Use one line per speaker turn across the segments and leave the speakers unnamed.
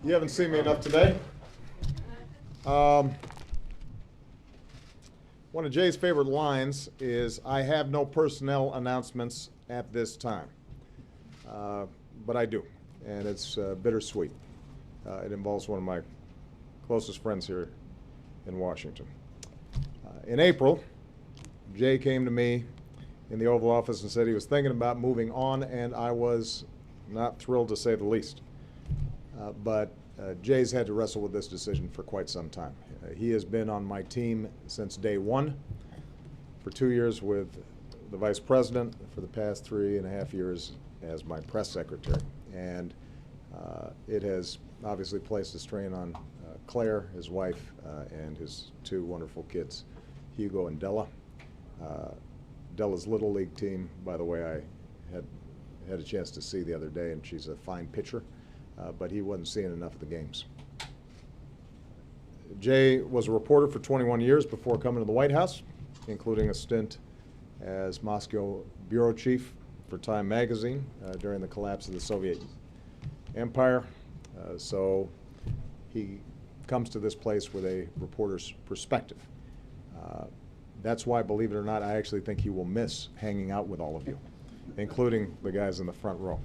You haven't seen me enough today. One of Jay's favorite lines is, "I have no personnel announcements at this time." But I do, and it's bittersweet. It involves one of my closest friends here in Washington. In April, Jay came to me in the Oval Office and said he was thinking about moving on, and I was not thrilled, to say the least. But Jay's had to wrestle with this decision for quite some time. He has been on my team since day one, for 2 years with the Vice President, for the past 3.5 years as my press secretary. And it has obviously placed a strain on Claire, his wife, and his 2 wonderful kids, Hugo and Della. Della's Little League team, by the way, I had a chance to see the other day, and she's a fine pitcher, but he wasn't seeing enough of the games. Jay was a reporter for 21 years before coming to the White House, including a stint as Moscow bureau chief for Time magazine during the collapse of the Soviet Empire. So he comes to this place with a reporter's perspective. That's why, believe it or not, I actually think he will miss hanging out with all of you, including the guys in the front row.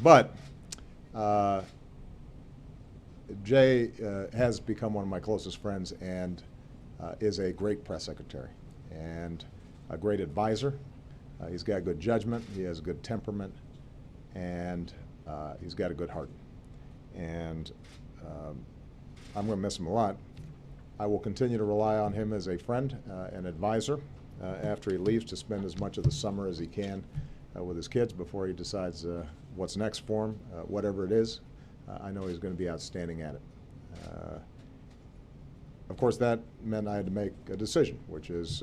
But Jay has become one of my closest friends and is a great press secretary and a great advisor. He's got good judgment, he has good temperament, and he's got a good heart. And I'm going to miss him a lot. I will continue to rely on him as a friend and advisor after he leaves, to spend as much of the summer as he can with his kids before he decides what's next for him, whatever it is. I know he's going to be outstanding at it. Of course, that meant I had to make a decision, which is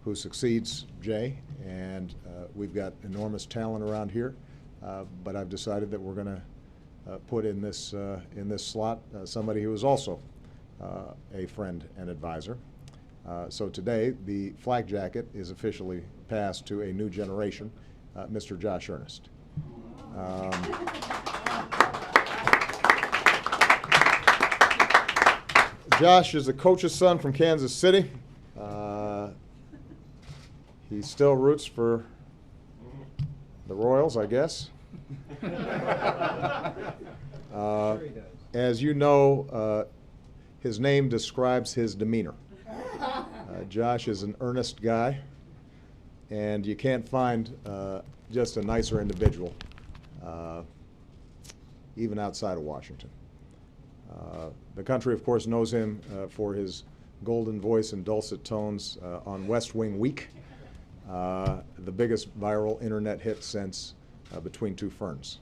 who succeeds Jay, and we've got enormous talent around here, but I've decided that we're going to put in this slot somebody who is also a friend and advisor. So today, the flak jacket is officially passed to a new generation, Mr. Josh Earnest. Josh is a coach's son from Kansas City. He still roots for the Royals, I guess. As you know, his name describes his demeanor. Josh is an earnest guy, and you can't find just a nicer individual, even outside of Washington. The country, of course, knows him for his golden voice and dulcet tones on West Wing Week, the biggest viral internet hit since Between Two Ferns.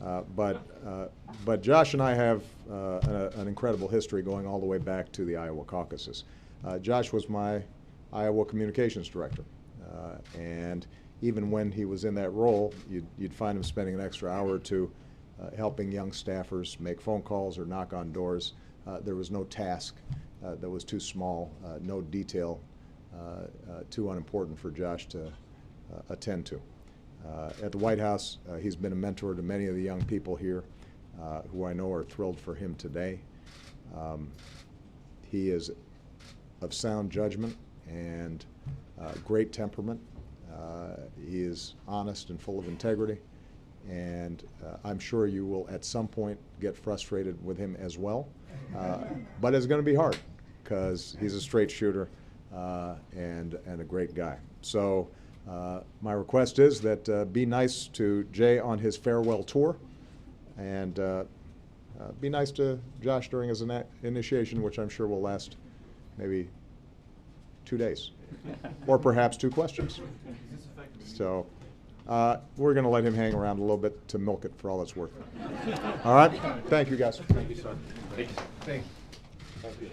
But Josh and I have an incredible history going all the way back to the Iowa caucuses. Josh was my Iowa communications director, and even when he was in that role, you'd find him spending an extra hour or two helping young staffers make phone calls or knock on doors. There was no task that was too small, no detail too unimportant for Josh to attend to. At the White House, he's been a mentor to many of the young people here who I know are thrilled for him today. He is of sound judgment and great temperament. He is honest and full of integrity, and I'm sure you will at some point get frustrated with him as well. But it's going to be hard because he's a straight shooter and a great guy. So my request is that be nice to Jay on his farewell tour, and be nice to Josh during his initiation, which I'm sure will last maybe 2 days, or perhaps 2 questions. So we're going to let him hang around a little bit to milk it for all it's worth. All right? Thank you, guys.
Thank you, sir. Thank you.
Thank you.